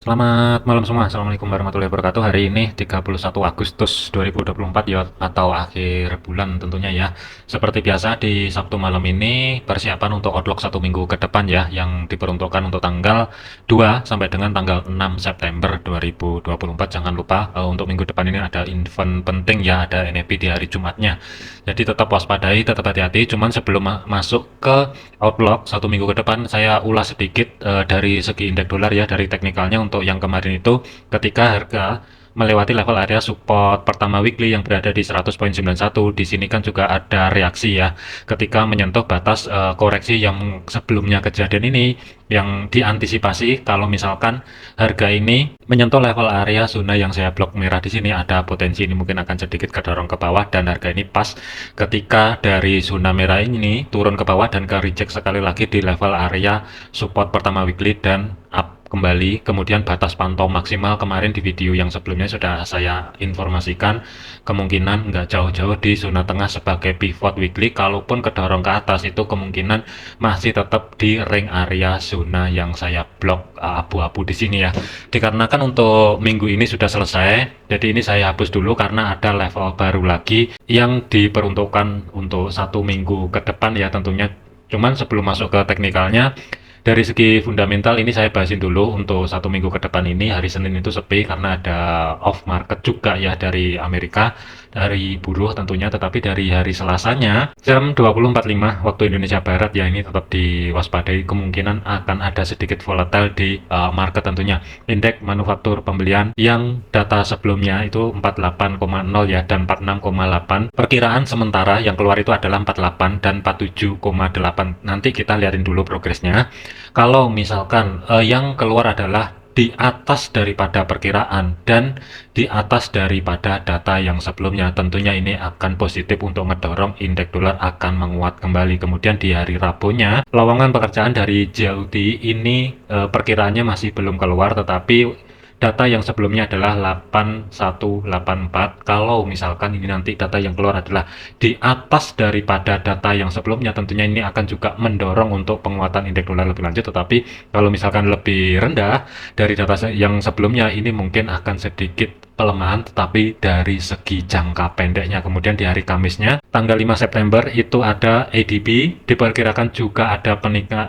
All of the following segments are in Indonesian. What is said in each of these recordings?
Selamat malam semua. Assalamualaikum warahmatullahi wabarakatuh. Hari ini 31 Agustus 2024 ya, atau akhir bulan tentunya ya. Seperti biasa di Sabtu malam ini persiapan untuk outlook satu minggu ke depan ya, yang diperuntukkan untuk tanggal 2 sampai dengan tanggal 6 September 2024. Jangan lupa untuk minggu depan ini ada event penting ya, ada NFP di hari Jumatnya. Jadi tetap waspadai, tetap hati-hati. Cuman sebelum masuk ke outlook satu minggu ke depan, saya ulas sedikit dari segi indeks dolar ya, dari teknikalnya untuk yang kemarin itu ketika harga melewati level area support pertama weekly yang berada di 100.91. Di sini kan juga ada reaksi ya ketika menyentuh batas koreksi yang sebelumnya kejadian ini, yang diantisipasi kalau misalkan harga ini menyentuh level area zona yang saya blok merah di sini, ada potensi ini mungkin akan sedikit kedorong ke bawah, dan harga ini pas ketika dari zona merah ini turun ke bawah dan ke reject sekali lagi di level area support pertama weekly dan up kembali. Kemudian batas pantau maksimal kemarin di video yang sebelumnya sudah saya informasikan, kemungkinan nggak jauh-jauh di zona tengah sebagai pivot weekly. Kalaupun kedorong ke atas itu kemungkinan masih tetap di ring area zona yang saya blok abu-abu di sini ya. Dikarenakan untuk minggu ini sudah selesai, jadi ini saya hapus dulu karena ada level baru lagi yang diperuntukkan untuk satu minggu ke depan ya tentunya. Cuman sebelum masuk ke teknikalnya, dari segi fundamental ini saya bahasin dulu untuk satu minggu ke depan ini. Hari Senin itu sepi karena ada off market juga ya dari Amerika, dari buruh tentunya. Tetapi dari hari Selasanya jam 20.45 waktu Indonesia Barat ya, ini tetap diwaspadai, kemungkinan akan ada sedikit volatile di market tentunya. Indeks manufaktur pembelian yang data sebelumnya itu 48,0 ya dan 46,8. Perkiraan sementara yang keluar itu adalah 48 dan 47,8. Nanti kita lihatin dulu progresnya. Kalau misalkan yang keluar adalah di atas daripada perkiraan dan di atas daripada data yang sebelumnya, tentunya ini akan positif untuk ngedorong indeks dolar akan menguat kembali. Kemudian di hari Rabunya, lowongan pekerjaan dari JLT ini perkiraannya masih belum keluar, tetapi data yang sebelumnya adalah 8184. Kalau misalkan ini nanti data yang keluar adalah di atas daripada data yang sebelumnya, tentunya ini akan juga mendorong untuk penguatan indeks dolar lebih lanjut. Tetapi kalau misalkan lebih rendah dari data yang sebelumnya, ini mungkin akan sedikit pelemahan, tetapi dari segi jangka pendeknya. Kemudian di hari Kamisnya tanggal 5 September itu ada ADP, diperkirakan juga ada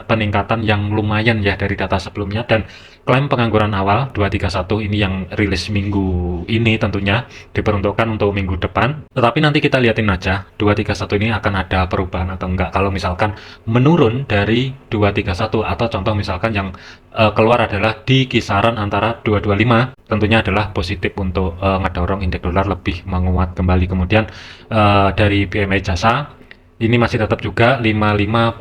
peningkatan yang lumayan ya dari data sebelumnya, dan klaim pengangguran awal 231 ini yang rilis minggu ini tentunya diperuntukkan untuk minggu depan. Tetapi nanti kita lihatin aja 231 ini akan ada perubahan atau enggak. Kalau misalkan menurun dari 231 atau contoh misalkan yang keluar adalah di kisaran antara 225, tentunya adalah positif untuk ngedorong indeks dolar lebih menguat kembali. Kemudian dari PMI jasa ini masih tetap juga 55,2,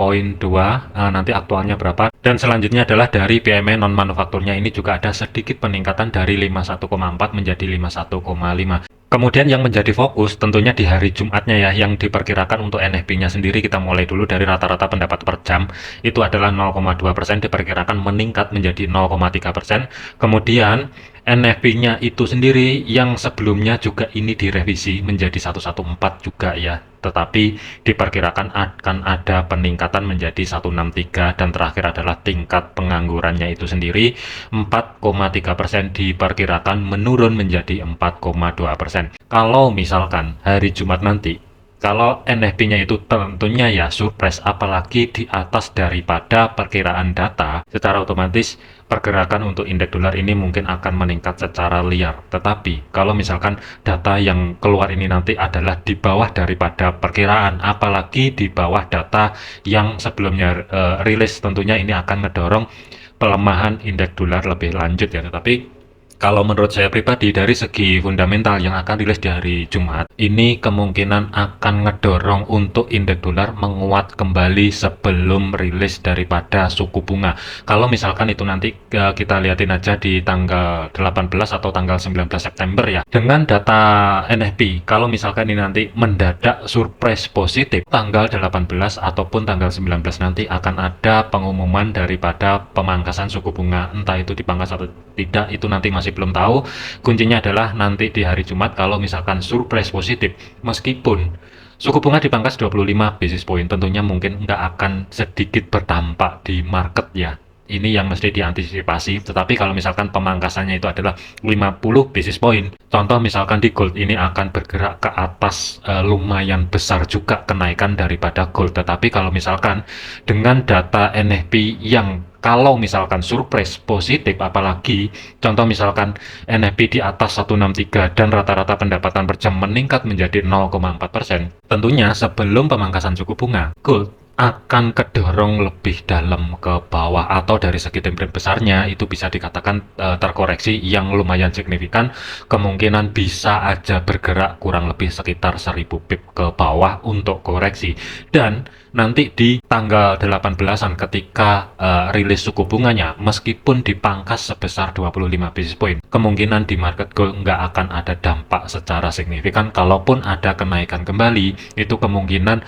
nanti aktualnya berapa. Dan selanjutnya adalah dari PMI non manufakturnya, ini juga ada sedikit peningkatan dari 51,4 menjadi 51,5. Kemudian yang menjadi fokus tentunya di hari Jumatnya ya, yang diperkirakan untuk NFP-nya sendiri. Kita mulai dulu dari rata-rata pendapat per jam, itu adalah 0,2%, diperkirakan meningkat menjadi 0,3%. Kemudian NFP-nya itu sendiri yang sebelumnya juga ini direvisi menjadi 114 juga ya, tetapi diperkirakan akan ada peningkatan menjadi 163. Dan terakhir adalah tingkat penganggurannya itu sendiri 4,3%, diperkirakan menurun menjadi 4,2%. Kalau misalkan hari Jumat nanti, kalau NFP-nya itu tentunya ya surprise, apalagi di atas daripada perkiraan data, secara otomatis pergerakan untuk indeks dolar ini mungkin akan meningkat secara liar. Tetapi kalau misalkan data yang keluar ini nanti adalah di bawah daripada perkiraan, apalagi di bawah data yang sebelumnya rilis, tentunya ini akan ngedorong pelemahan indeks dolar lebih lanjut ya. Tetapi kalau menurut saya pribadi dari segi fundamental yang akan rilis di hari Jumat, ini kemungkinan akan ngedorong untuk indeks dolar menguat kembali sebelum rilis daripada suku bunga. Kalau misalkan itu nanti kita lihatin aja di tanggal 18 atau tanggal 19 September ya. Dengan data NFP, kalau misalkan ini nanti mendadak surprise positif tanggal 18 ataupun tanggal 19, nanti akan ada pengumuman daripada pemangkasan suku bunga. Entah itu dipangkas atau tidak, itu nanti masih belum tahu. Kuncinya adalah nanti di hari Jumat kalau misalkan surprise positif, meskipun suku bunga dipangkas 25 basis point, tentunya mungkin nggak akan sedikit berdampak di market ya. ini yang mesti diantisipasi. Tetapi kalau misalkan pemangkasannya itu adalah 50 basis point, contoh misalkan di gold ini akan bergerak ke atas lumayan besar juga kenaikan daripada gold. Tetapi kalau misalkan dengan data NFP yang kalau misalkan surprise positif, apalagi contoh misalkan NFP di atas 163 dan rata-rata pendapatan per jam meningkat menjadi 0,4%, tentunya sebelum pemangkasan suku bunga, gold akan kedorong lebih dalam ke bawah, atau dari segi time frame besarnya itu bisa dikatakan terkoreksi yang lumayan signifikan, kemungkinan bisa aja bergerak kurang lebih sekitar 1000 pip ke bawah untuk koreksi. Dan nanti di tanggal 18-an ketika rilis suku bunganya, meskipun dipangkas sebesar 25 basis point, kemungkinan di market gold nggak akan ada dampak secara signifikan. Kalaupun ada kenaikan kembali, itu kemungkinan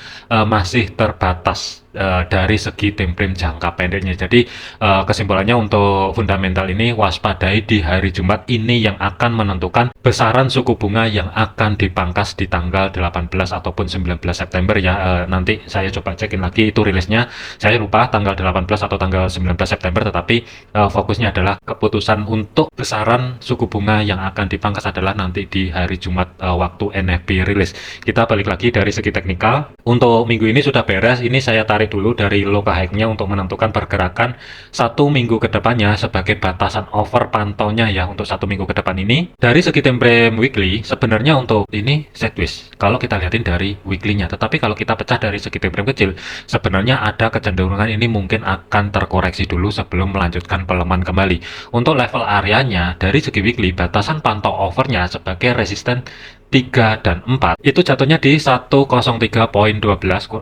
masih terbatas dari segi time frame jangka pendeknya. Jadi kesimpulannya untuk fundamental ini, waspadai di hari Jumat ini yang akan menentukan besaran suku bunga yang akan dipangkas di tanggal 18 ataupun 19 September ya. Nanti saya coba cekin lagi itu rilisnya, saya lupa tanggal 18 atau tanggal 19 September, tetapi fokusnya adalah keputusan untuk besaran suku bunga yang akan dipangkas adalah nanti di hari Jumat waktu NFP rilis. Kita balik lagi dari segi teknikal. Untuk minggu ini sudah beres, ini saya tarik dulu dari low ke high-nya untuk menentukan pergerakan satu minggu ke depannya sebagai batasan over pantaunya ya untuk satu minggu ke depan ini. Dari segi time frame weekly, sebenarnya untuk ini sideways kalau kita lihatin dari weekly-nya, tetapi kalau kita pecah dari segi time frame kecil, sebenarnya ada kecenderungan ini mungkin akan terkoreksi dulu sebelum melanjutkan pelemahan kembali. Untuk level areanya dari segi weekly, batasan pantau overnya sebagai resisten 3 dan 4 itu jatuhnya di 103.12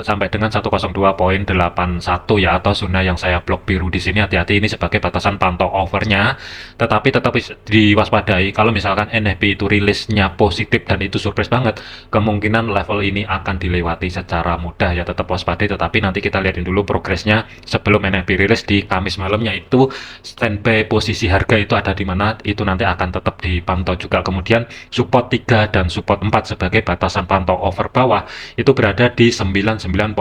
sampai dengan 102.81 ya, atau zona yang saya blok biru di sini. Hati-hati, ini sebagai batasan pantau overnya, tetapi tetap diwaspadai kalau misalkan NFP itu rilisnya positif dan itu surprise banget, kemungkinan level ini akan dilewati secara mudah ya. Tetap waspadai, tetapi nanti kita lihatin dulu progresnya sebelum NFP rilis di Kamis malamnya, itu standby posisi harga itu ada di mana, itu nanti akan tetap dipantau juga. Kemudian support 3 dan support 4 sebagai batasan pantau over bawah itu berada di 99.47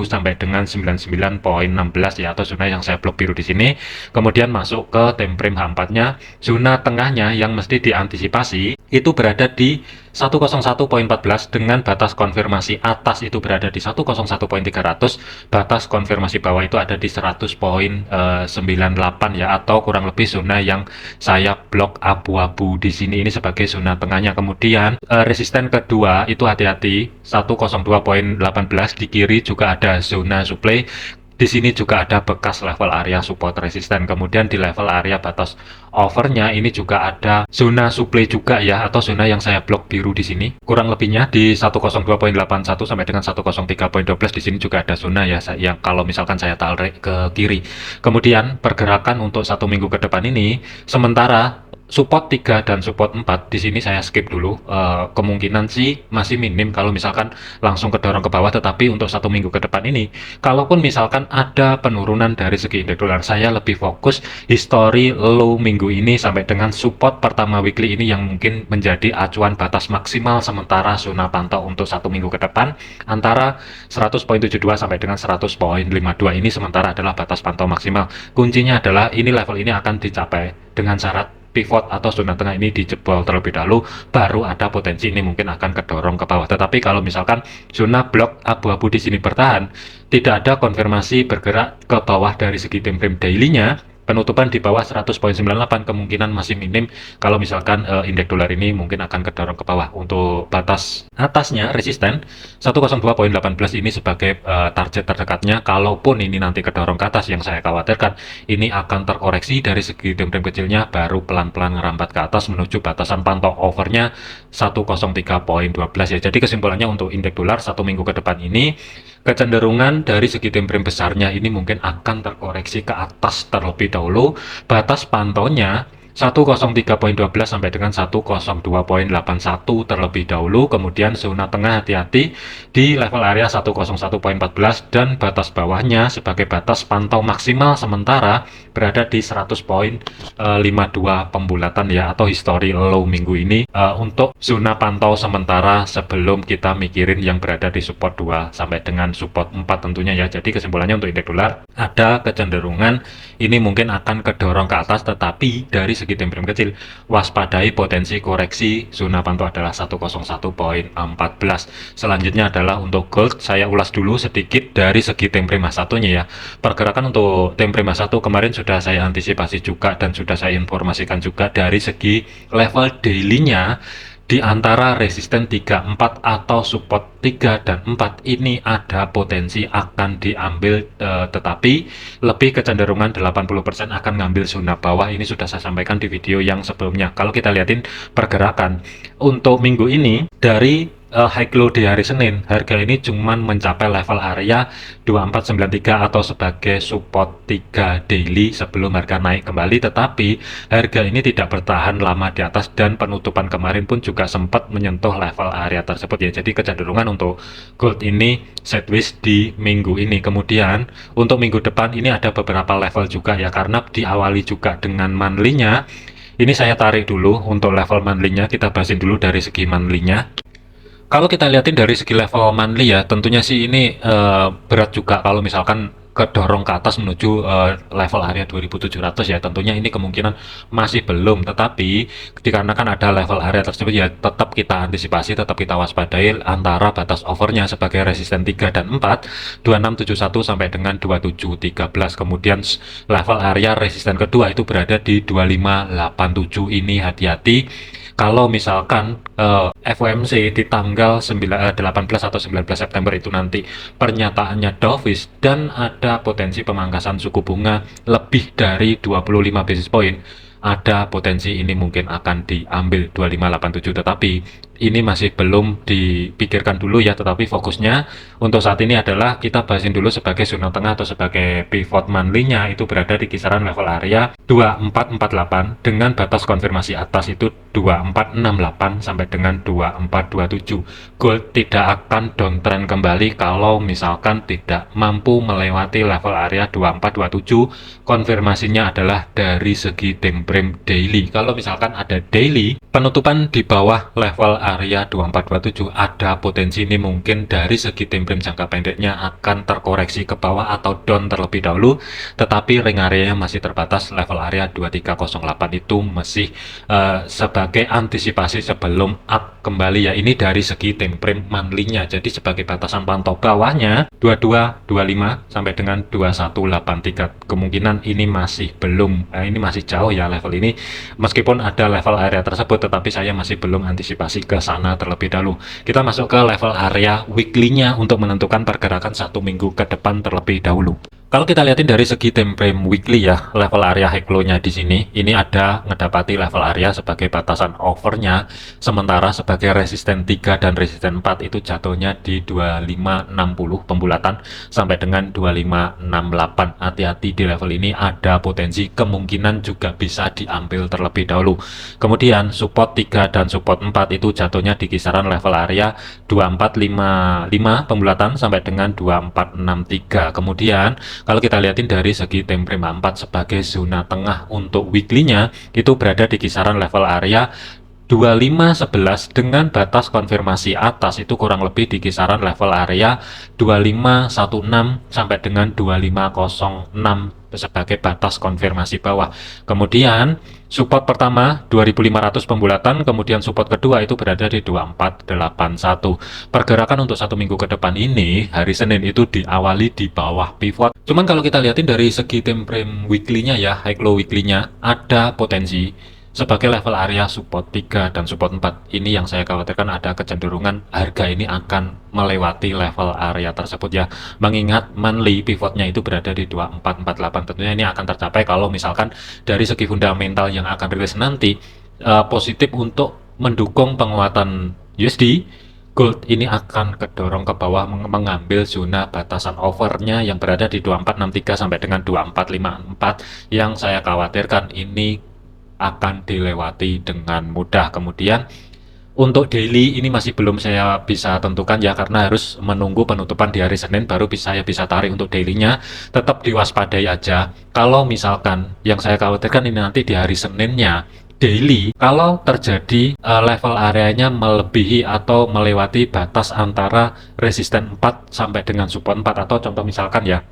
sampai dengan 99.16 ya, atau zona yang saya blok biru di sini. Kemudian masuk ke time frame H4-nya, zona tengahnya yang mesti diantisipasi itu berada di 101.14 dengan batas konfirmasi atas itu berada di 101.300, batas konfirmasi bawah itu ada di 100.98 ya, atau kurang lebih zona yang saya blok abu-abu di sini, ini sebagai zona tengahnya. Kemudian resisten kedua itu hati-hati 102.18, di kiri juga ada zona supply. Di sini juga ada bekas level area support resisten. Kemudian di level area batas overnya ini juga ada zona supply juga ya, atau zona yang saya blok biru di sini. Kurang lebihnya di 102.81 sampai dengan 103.12 di sini juga ada zona ya, yang kalau misalkan saya tarik ke kiri. Kemudian pergerakan untuk satu minggu ke depan ini, sementara support 3 dan support 4 di sini saya skip dulu. Kemungkinan sih masih minim kalau misalkan langsung kedorong ke bawah, tetapi untuk satu minggu ke depan ini, kalaupun misalkan ada penurunan dari segi indeks dolar, saya lebih fokus history low minggu ini sampai dengan support pertama weekly ini yang mungkin menjadi acuan batas maksimal sementara zona pantau untuk satu minggu ke depan antara 100.72 sampai dengan 100.52 ini sementara adalah batas pantau maksimal. Kuncinya adalah ini level ini akan dicapai dengan syarat pivot atau zona tengah ini dijebol terlebih dahulu, baru ada potensi ini mungkin akan kedorong ke bawah. Tetapi kalau misalkan zona blok abu-abu di sini bertahan, tidak ada konfirmasi bergerak ke bawah dari segi time frame daily-nya, penutupan di bawah 100.98 kemungkinan masih minim kalau misalkan indeks dolar ini mungkin akan kedorong ke bawah. Untuk batas atasnya resisten 102.18 ini sebagai target terdekatnya. Kalaupun ini nanti kedorong ke atas, yang saya khawatirkan ini akan terkoreksi dari segi time frame kecilnya, baru pelan-pelan ngerambat ke atas menuju batasan pantau overnya 103.12 ya. Jadi kesimpulannya untuk indeks dolar satu minggu ke depan ini, kecenderungan dari segi time frame besarnya ini mungkin akan terkoreksi ke atas terlebih dahulu. Batas pantaunya 103.12 sampai dengan 102.81 terlebih dahulu. Kemudian zona tengah hati-hati di level area 101.14 dan batas bawahnya sebagai batas pantau maksimal sementara berada di 100.52 pembulatan ya, atau history low minggu ini untuk zona pantau sementara sebelum kita mikirin yang berada di support 2 sampai dengan support 4 tentunya ya. Jadi kesimpulannya untuk indeks dolar ada kecenderungan ini mungkin akan kedorong ke atas, tetapi dari segi time frame kecil waspadai potensi koreksi. Zona pantau adalah 101.14. Selanjutnya adalah untuk gold. Saya ulas dulu sedikit dari segi time frame H1-nya ya. Pergerakan untuk time frame H1 kemarin sudah saya antisipasi juga dan sudah saya informasikan juga dari segi level daily-nya di antara resisten 34 atau support 3 dan 4 ini ada potensi akan diambil, tetapi lebih kecenderungan 80% akan ngambil zona bawah. Ini sudah saya sampaikan di video yang sebelumnya. Kalau kita lihatin pergerakan untuk minggu ini dari high low di hari Senin, harga ini cuman mencapai level area 2493 atau sebagai support 3 daily sebelum harga naik kembali, tetapi harga ini tidak bertahan lama di atas dan penutupan kemarin pun juga sempat menyentuh level area tersebut ya. Jadi kecenderungan untuk gold ini sideways di minggu ini. Kemudian untuk minggu depan ini ada beberapa level juga ya, karena diawali juga dengan monthly-nya. Ini saya tarik dulu untuk level monthly-nya, kita bahasin dulu dari segi monthly-nya. Kalau kita lihatin dari segi level monthly ya, tentunya sih ini berat juga kalau misalkan kedorong ke atas menuju level area 2700 ya. Tentunya ini kemungkinan masih belum, tetapi dikarenakan ada level area tersebut ya, tetap kita antisipasi, tetap kita waspadai antara batas overnya sebagai resisten 3 dan 4 2671 sampai dengan 2713. Kemudian level area resisten kedua itu berada di 2587. Ini hati-hati kalau misalkan FOMC di tanggal 18 atau 19 September itu nanti pernyataannya dovish dan ada potensi pemangkasan suku bunga lebih dari 25 basis point, ada potensi ini mungkin akan diambil 2587, tetapi ini masih belum dipikirkan dulu ya. Tetapi fokusnya untuk saat ini adalah kita bahasin dulu sebagai zona tengah atau sebagai pivot monthly-nya itu berada di kisaran level area 2448 dengan batas konfirmasi atas itu 2468 sampai dengan 2427. Gold tidak akan downtrend kembali kalau misalkan tidak mampu melewati level area 2427. Konfirmasinya adalah dari segi time frame daily. Kalau misalkan ada daily penutupan di bawah level area 2427, ada potensi ini mungkin dari segi time frame jangka pendeknya akan terkoreksi ke bawah atau down terlebih dahulu, tetapi ring area masih terbatas. Level area 2308 itu masih sebagai antisipasi sebelum up kembali ya. Ini dari segi time frame monthly-nya. Jadi sebagai batasan pantau bawahnya 2225 sampai dengan 2183. Kemungkinan ini masih belum ini masih jauh ya level ini, meskipun ada level area tersebut, tetapi saya masih belum antisipasi ke sana terlebih dahulu. Kita masuk ke level area weekly-nya untuk menentukan pergerakan satu minggu ke depan terlebih dahulu. Kalau kita lihatin dari segi time frame weekly ya, level area high low-nya di sini, ini ada ngedapati level area sebagai batasan overnya, sementara sebagai resisten 3 dan resisten 4 itu jatuhnya di 2560 pembulatan sampai dengan 2568. Hati-hati di level ini, ada potensi kemungkinan juga bisa diambil terlebih dahulu. Kemudian support 3 dan support 4 itu jatuhnya di kisaran level area 2455 pembulatan sampai dengan 2463. Kemudian kalau kita lihatin dari segi time frame 4 sebagai zona tengah untuk weekly-nya itu berada di kisaran level area 2511 dengan batas konfirmasi atas itu kurang lebih di kisaran level area 2516 sampai dengan 2506 sebagai batas konfirmasi bawah. Kemudian support pertama 2500 pembulatan, kemudian support kedua itu berada di 2481. Pergerakan untuk satu minggu ke depan ini hari Senin itu diawali di bawah pivot. Cuman kalau kita lihatin dari segi time frame weekly-nya ya, high low weekly-nya ada potensi sebagai level area support 3 dan support 4. Ini yang saya khawatirkan, ada kecenderungan harga ini akan melewati level area tersebut ya. Mengingat monthly pivotnya itu berada di 2448. Tentunya ini akan tercapai kalau misalkan dari segi fundamental yang akan rilis nanti positif untuk mendukung penguatan USD. Gold ini akan kedorong ke bawah mengambil zona batasan overnya yang berada di 2463 sampai dengan 2454. Yang saya khawatirkan ini akan dilewati dengan mudah. Kemudian untuk daily ini masih belum saya bisa tentukan ya, karena harus menunggu penutupan di hari Senin baru saya bisa tarik untuk dailynya. Tetap diwaspadai aja. Kalau misalkan yang saya khawatirkan ini nanti di hari Seninnya daily, kalau terjadi level areanya melebihi atau melewati batas antara resisten 4 sampai dengan support 4, atau contoh misalkan ya,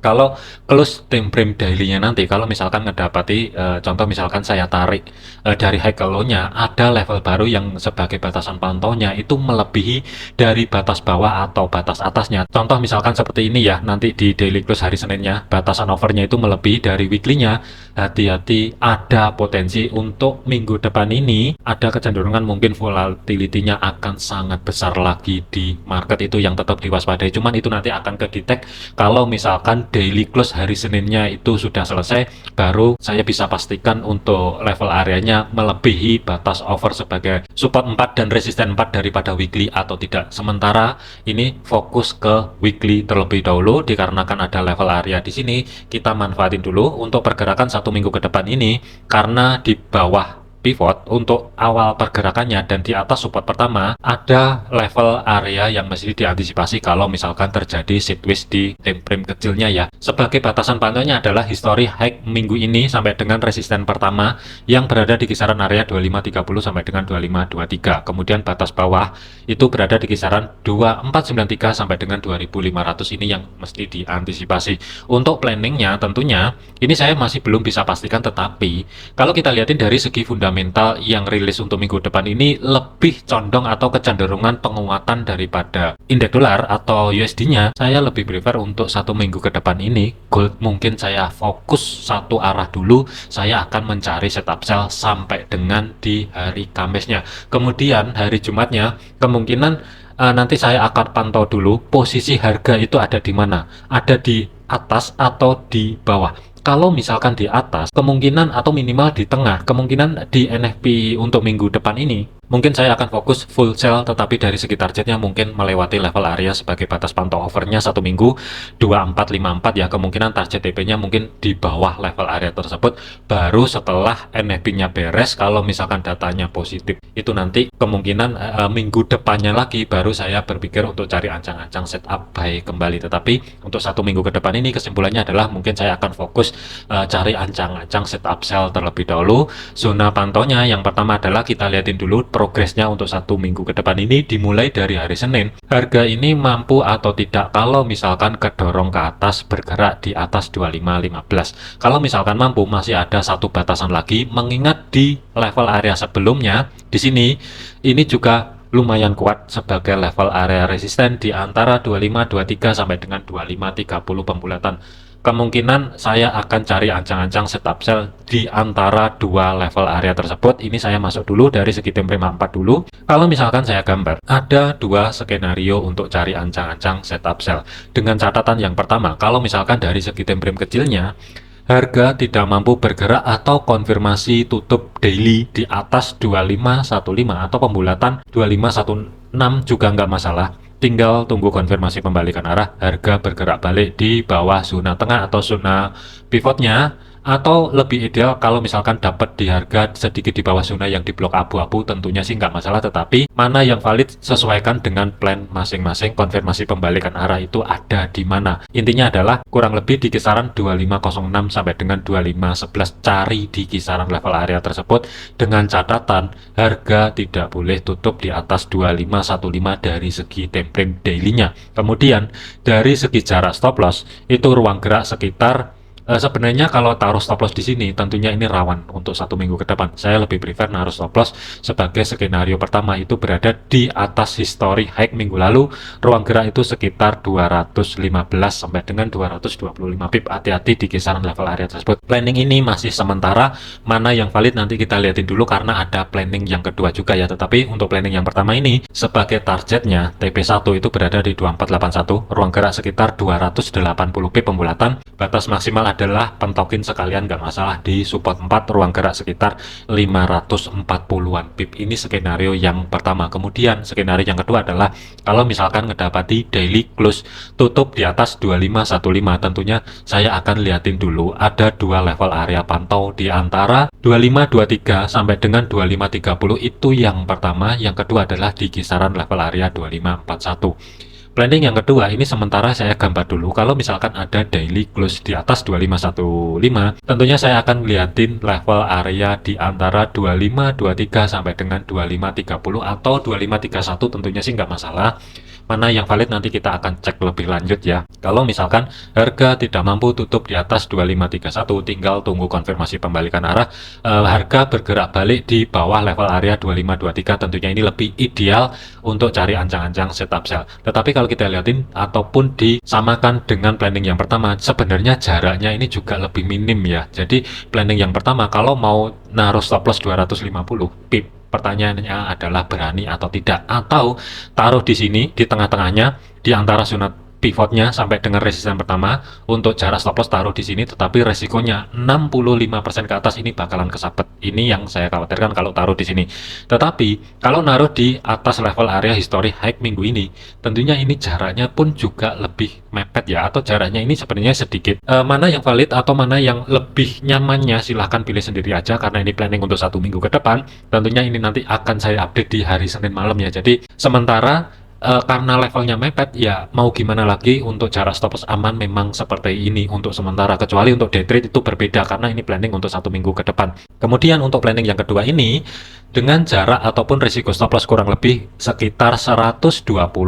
kalau close time frame daily-nya nanti, kalau misalkan ngedapati contoh misalkan saya tarik dari high ke low-nya ada level baru yang sebagai batasan pantaunya itu melebihi dari batas bawah atau batas atasnya. Contoh misalkan seperti ini ya, nanti di daily close hari Seninnya batasan overnya itu melebihi dari weekly-nya. Hati-hati, ada potensi untuk minggu depan ini ada kecenderungan mungkin volatility-nya akan sangat besar lagi di market, itu yang tetap diwaspadai. Cuman itu nanti akan kedetek kalau misalkan daily close hari Seninnya itu sudah selesai, baru saya bisa pastikan untuk level areanya melebihi batas over sebagai support 4 dan resisten 4 daripada weekly atau tidak. Sementara ini fokus ke weekly terlebih dahulu, dikarenakan ada level area di sini, kita manfaatin dulu untuk pergerakan 1 minggu ke depan ini, karena di bawah pivot untuk awal pergerakannya dan di atas support pertama ada level area yang mesti diantisipasi kalau misalkan terjadi sideways di time frame kecilnya ya. Sebagai batasan pantaunya adalah history high minggu ini sampai dengan resisten pertama yang berada di kisaran area 2530 sampai dengan 2523. Kemudian batas bawah itu berada di kisaran 2493 sampai dengan 2500. Ini yang mesti diantisipasi. Untuk planningnya tentunya ini saya masih belum bisa pastikan, tetapi kalau kita lihatin dari segi fundamental yang rilis untuk minggu depan ini lebih condong atau kecenderungan penguatan daripada indeks dolar atau USD-nya. Saya lebih prefer untuk 1 minggu ke depan ini gold mungkin saya fokus satu arah dulu. Saya akan mencari setup sell sampai dengan di hari Kamisnya. Kemudian hari Jumatnya kemungkinan nanti saya akan pantau dulu posisi harga itu ada di mana, ada di atas atau di bawah. Kalau misalkan di atas, kemungkinan atau minimal di tengah, kemungkinan di NFP untuk minggu depan ini, mungkin saya akan fokus full sell, tetapi dari segi targetnya mungkin melewati level area sebagai batas pantau overnya 1 minggu 2454 ya. Kemungkinan target TP-nya mungkin di bawah level area tersebut. Baru setelah NFP-nya beres, kalau misalkan datanya positif, itu nanti kemungkinan minggu depannya lagi baru saya berpikir untuk cari ancang-ancang setup buy kembali. Tetapi untuk 1 minggu ke depan ini kesimpulannya adalah mungkin saya akan fokus cari ancang-ancang setup sell terlebih dahulu. Zona pantaunya yang pertama adalah kita lihatin dulu progresnya untuk 1 minggu ke depan ini dimulai dari hari Senin. Harga ini mampu atau tidak kalau misalkan kedorong ke atas bergerak di atas 2515. Kalau misalkan mampu, masih ada satu batasan lagi, mengingat di level area sebelumnya di sini ini juga lumayan kuat sebagai level area resisten di antara 2523 sampai dengan 2530 pembulatan. Kemungkinan saya akan cari ancang-ancang setup sell di antara dua level area tersebut. Ini saya masuk dulu dari segi time frame 4 dulu. Kalau misalkan saya gambar, ada dua skenario untuk cari ancang-ancang setup sell. Dengan catatan yang pertama, kalau misalkan dari segi time frame kecilnya, harga tidak mampu bergerak atau konfirmasi tutup daily di atas 2515 atau pembulatan 2516 juga nggak masalah. Tinggal tunggu konfirmasi pembalikan arah, harga bergerak balik di bawah zona tengah atau zona pivotnya, atau lebih ideal kalau misalkan dapat di harga sedikit di bawah zona yang di blok abu-abu, tentunya sih nggak masalah. Tetapi mana yang valid sesuaikan dengan plan masing-masing. Konfirmasi pembalikan arah itu ada di mana, intinya adalah kurang lebih di kisaran 2506 sampai dengan 2511. Cari di kisaran level area tersebut dengan catatan harga tidak boleh tutup di atas 2515 dari segi time frame daily-nya. Kemudian dari segi jarak stop loss itu ruang gerak sekitar sebenarnya kalau taruh stop loss di sini tentunya ini rawan untuk 1 minggu ke depan. Saya lebih prefer naruh stop loss sebagai skenario pertama itu berada di atas history high minggu lalu. Ruang gerak itu sekitar 215 sampai dengan 225 pip. Hati-hati di kisaran level area tersebut. Planning ini masih sementara, mana yang valid nanti kita lihatin dulu karena ada planning yang kedua juga ya. Tetapi untuk planning yang pertama ini sebagai targetnya TP1 itu berada di 2481, ruang gerak sekitar 280 pip pembulatan, batas maksimal adalah pentokin sekalian nggak masalah di support 4 ruang gerak sekitar 540-an pip. Ini skenario yang pertama. Kemudian skenario yang kedua adalah kalau misalkan ngedapati daily close tutup di atas 2515, tentunya saya akan liatin dulu ada dua level area pantau di antara 2523 sampai dengan 2530. Itu yang pertama. Yang kedua adalah di kisaran level area 2541. Planning yang kedua ini sementara saya gambar dulu. Kalau misalkan ada daily close di atas 2515, tentunya saya akan liatin level area di antara 2523 sampai dengan 2530 atau 2531, tentunya sih nggak masalah. Mana yang valid nanti kita akan cek lebih lanjut ya. Kalau misalkan harga tidak mampu tutup di atas 2531, tinggal tunggu konfirmasi pembalikan arah. Harga bergerak balik di bawah level area 2523, tentunya ini lebih ideal untuk cari ancang-ancang setup sell. Tetapi kalau kita lihatin ataupun disamakan dengan planning yang pertama, sebenarnya jaraknya ini juga lebih minim ya. Jadi planning yang pertama kalau mau naruh stop loss 250 pip, pertanyaannya adalah berani atau tidak, atau taruh di sini di tengah-tengahnya di antara zona pivotnya sampai dengan resisten pertama. Untuk jarak stop loss taruh di sini, tetapi resikonya 65% ke atas ini bakalan kesabet. Ini yang saya khawatirkan kalau taruh di sini. Tetapi kalau naruh di atas level area history high minggu ini, tentunya ini jaraknya pun juga lebih mepet ya, atau jaraknya ini sebenarnya sedikit. Mana yang valid atau mana yang lebih nyamannya silahkan pilih sendiri aja, karena ini planning untuk 1 minggu ke depan. Tentunya ini nanti akan saya update di hari Senin malam ya. Jadi sementara karena levelnya mepet ya, mau gimana lagi, untuk jarak stop loss aman memang seperti ini untuk sementara. Kecuali untuk day trade itu berbeda, karena ini planning untuk 1 minggu ke depan. Kemudian untuk planning yang kedua ini dengan jarak ataupun risiko stop loss kurang lebih sekitar 120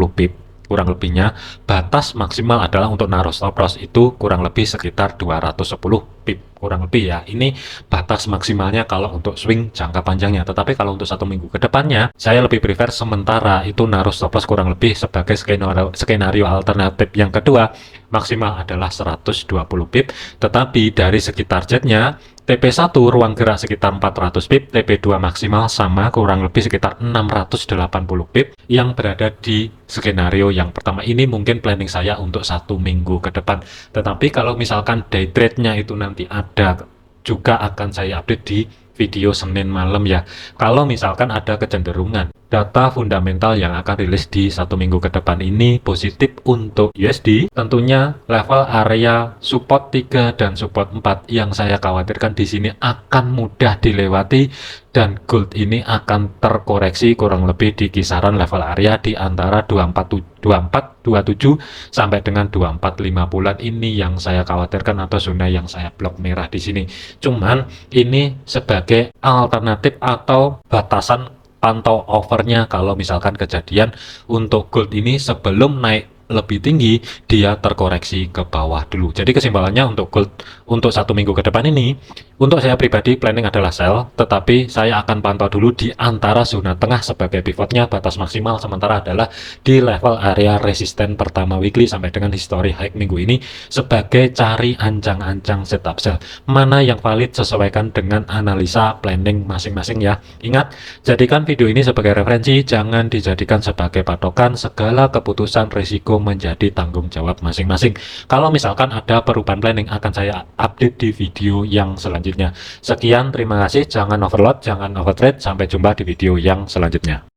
pip. Kurang lebihnya batas maksimal adalah untuk naruh stop loss itu kurang lebih sekitar 210 pip kurang lebih ya. Ini batas maksimalnya kalau untuk swing jangka panjangnya. Tetapi kalau untuk 1 minggu ke depannya, saya lebih prefer sementara itu naruh stop loss kurang lebih sebagai skenario alternatif yang kedua. Maksimal adalah 120 pip, tetapi dari segi targetnya TP1 ruang gerak sekitar 400 pip, TP2 maksimal sama kurang lebih sekitar 680 pip yang berada di skenario yang pertama. Ini mungkin planning saya untuk 1 minggu ke depan. Tetapi kalau misalkan day trade-nya itu nanti ada, juga akan saya update di video Senin malam ya. Kalau misalkan ada kecenderungan data fundamental yang akan rilis di 1 minggu ke depan ini positif untuk USD, tentunya level area support 3 dan support 4 yang saya khawatirkan di sini akan mudah dilewati, dan gold ini akan terkoreksi kurang lebih di kisaran level area di antara 2427 sampai dengan 2450. Ini yang saya khawatirkan, atau zona yang saya blok merah di sini. Cuman ini sebagai alternatif atau batasan pantau overnya kalau misalkan kejadian untuk gold ini sebelum naik lebih tinggi dia terkoreksi ke bawah dulu. Jadi kesimpulannya untuk gold untuk 1 minggu ke depan ini, untuk saya pribadi planning adalah sell, tetapi saya akan pantau dulu di antara zona tengah sebagai pivotnya. Batas maksimal sementara adalah di level area resisten pertama weekly sampai dengan history high minggu ini sebagai cari ancang-ancang setup sell. Mana yang valid sesuaikan dengan analisa planning masing-masing ya. Ingat, jadikan video ini sebagai referensi, jangan dijadikan sebagai patokan. Segala keputusan risiko menjadi tanggung jawab masing-masing. Kalau misalkan ada perubahan planning akan saya update di video yang selanjutnya. Sekian, terima kasih. Jangan overload, jangan overtrade. Sampai jumpa di video yang selanjutnya.